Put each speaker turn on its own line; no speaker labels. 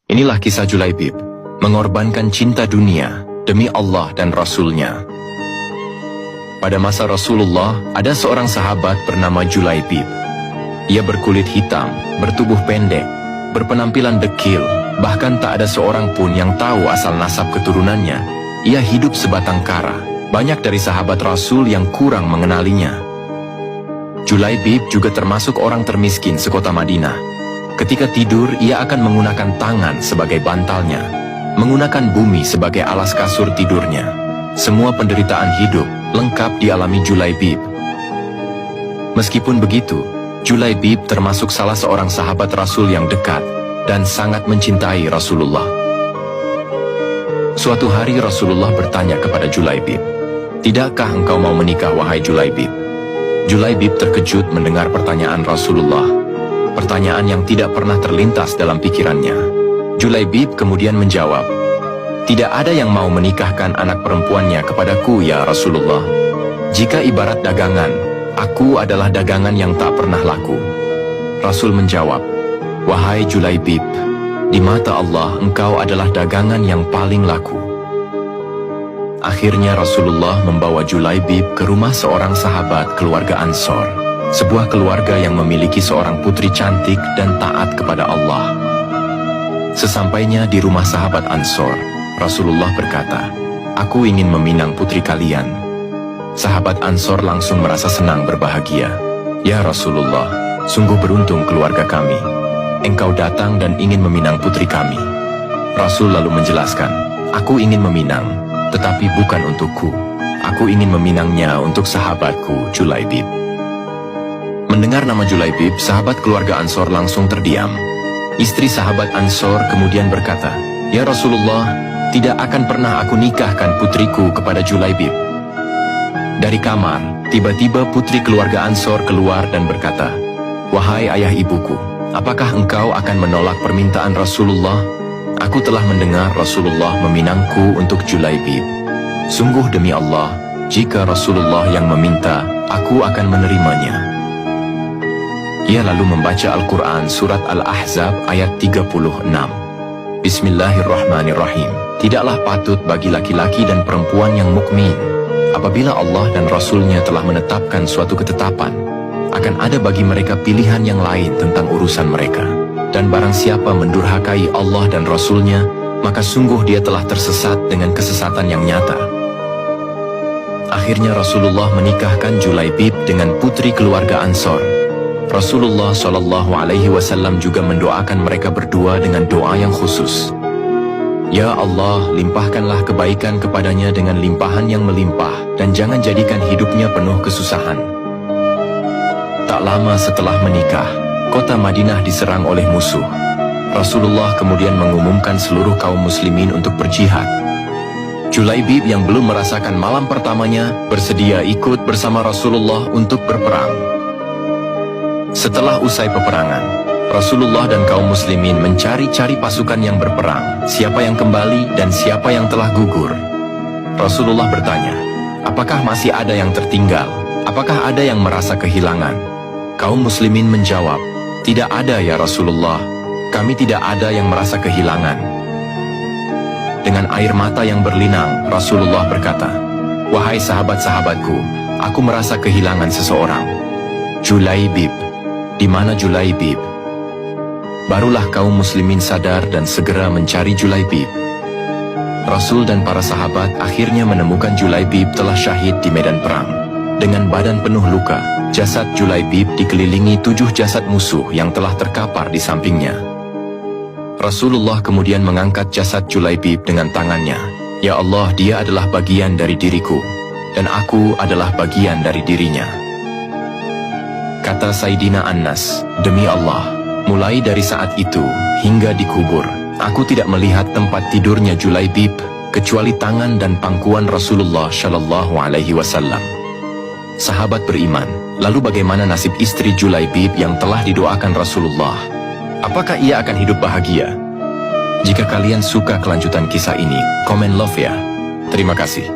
Inilah kisah Julaibib, mengorbankan cinta dunia demi Allah dan Rasul-Nya. Pada masa Rasulullah, ada seorang sahabat bernama Julaibib. Ia berkulit hitam, bertubuh pendek, berpenampilan dekil, bahkan tak ada seorang pun yang tahu asal nasab keturunannya. Ia hidup sebatang kara. Banyak dari sahabat Rasul yang kurang mengenalinya. Julaibib juga termasuk orang termiskin sekota Madinah. Ketika tidur, ia akan menggunakan tangan sebagai bantalnya, menggunakan bumi sebagai alas kasur tidurnya. Semua penderitaan hidup lengkap dialami Julaibib. Meskipun begitu, Julaibib termasuk salah seorang sahabat Rasul yang dekat dan sangat mencintai Rasulullah. Suatu hari Rasulullah bertanya kepada Julaibib, "Tidakkah engkau mau menikah, wahai Julaibib?" Julaibib terkejut mendengar pertanyaan Rasulullah. Pertanyaan yang tidak pernah terlintas dalam pikirannya. Julaibib kemudian menjawab, "Tidak ada yang mau menikahkan anak perempuannya kepadaku, ya Rasulullah. Jika ibarat dagangan, aku adalah dagangan yang tak pernah laku." Rasul menjawab, "Wahai Julaibib, di mata Allah engkau adalah dagangan yang paling laku." Akhirnya Rasulullah membawa Julaibib ke rumah seorang sahabat keluarga Ansor. Sebuah keluarga yang memiliki seorang putri cantik dan taat kepada Allah. Sesampainya di rumah sahabat Ansor, Rasulullah berkata, "Aku ingin meminang putri kalian." Sahabat Ansor langsung merasa senang berbahagia. "Ya Rasulullah, sungguh beruntung keluarga kami. Engkau datang dan ingin meminang putri kami." Rasul lalu menjelaskan, "Aku ingin meminang, tetapi bukan untukku. Aku ingin meminangnya untuk sahabatku Julaibib." Mendengar nama Julaibib, sahabat keluarga Ansor langsung terdiam. Istri sahabat Ansor kemudian berkata, "Ya Rasulullah, tidak akan pernah aku nikahkan putriku kepada Julaibib." Dari kamar, tiba-tiba putri keluarga Ansor keluar dan berkata, "Wahai ayah ibuku, apakah engkau akan menolak permintaan Rasulullah? Aku telah mendengar Rasulullah meminangku untuk Julaibib. Sungguh demi Allah, jika Rasulullah yang meminta, aku akan menerimanya." Ia lalu membaca Al-Quran surat Al-Ahzab ayat 36. Bismillahirrahmanirrahim. Tidaklah patut bagi laki-laki dan perempuan yang mukmin, apabila Allah dan Rasul-Nya telah menetapkan suatu ketetapan, akan ada bagi mereka pilihan yang lain tentang urusan mereka. Dan barang siapa mendurhakai Allah dan Rasul-Nya, maka sungguh dia telah tersesat dengan kesesatan yang nyata. Akhirnya Rasulullah menikahkan Julaibib dengan putri keluarga Ansor. Rasulullah SAW juga mendoakan mereka berdua dengan doa yang khusus. "Ya Allah, limpahkanlah kebaikan kepadanya dengan limpahan yang melimpah, dan jangan jadikan hidupnya penuh kesusahan." Tak lama setelah menikah, kota Madinah diserang oleh musuh. Rasulullah kemudian mengumumkan seluruh kaum muslimin untuk berjihad. Julaibib yang belum merasakan malam pertamanya, bersedia ikut bersama Rasulullah untuk berperang. Setelah usai peperangan, Rasulullah dan kaum muslimin mencari-cari pasukan yang berperang, siapa yang kembali dan siapa yang telah gugur. Rasulullah bertanya, "Apakah masih ada yang tertinggal? Apakah ada yang merasa kehilangan?" Kaum muslimin menjawab, "Tidak ada ya Rasulullah, kami tidak ada yang merasa kehilangan." Dengan air mata yang berlinang, Rasulullah berkata, "Wahai sahabat-sahabatku, aku merasa kehilangan seseorang. Julaibib. Di mana Julaibib?" Barulah kaum muslimin sadar dan segera mencari Julaibib. Rasul dan para sahabat akhirnya menemukan Julaibib telah syahid di medan perang. Dengan badan penuh luka, jasad Julaibib dikelilingi 7 jasad musuh yang telah terkapar di sampingnya. Rasulullah kemudian mengangkat jasad Julaibib dengan tangannya. "Ya Allah, dia adalah bagian dari diriku, dan aku adalah bagian dari dirinya." Kata Sayyidina Anas, "Demi Allah, mulai dari saat itu hingga dikubur, aku tidak melihat tempat tidurnya Julaibib kecuali tangan dan pangkuan Rasulullah SAW." Sahabat beriman, lalu bagaimana nasib istri Julaibib yang telah didoakan Rasulullah? Apakah ia akan hidup bahagia? Jika kalian suka kelanjutan kisah ini, komen love ya. Terima kasih.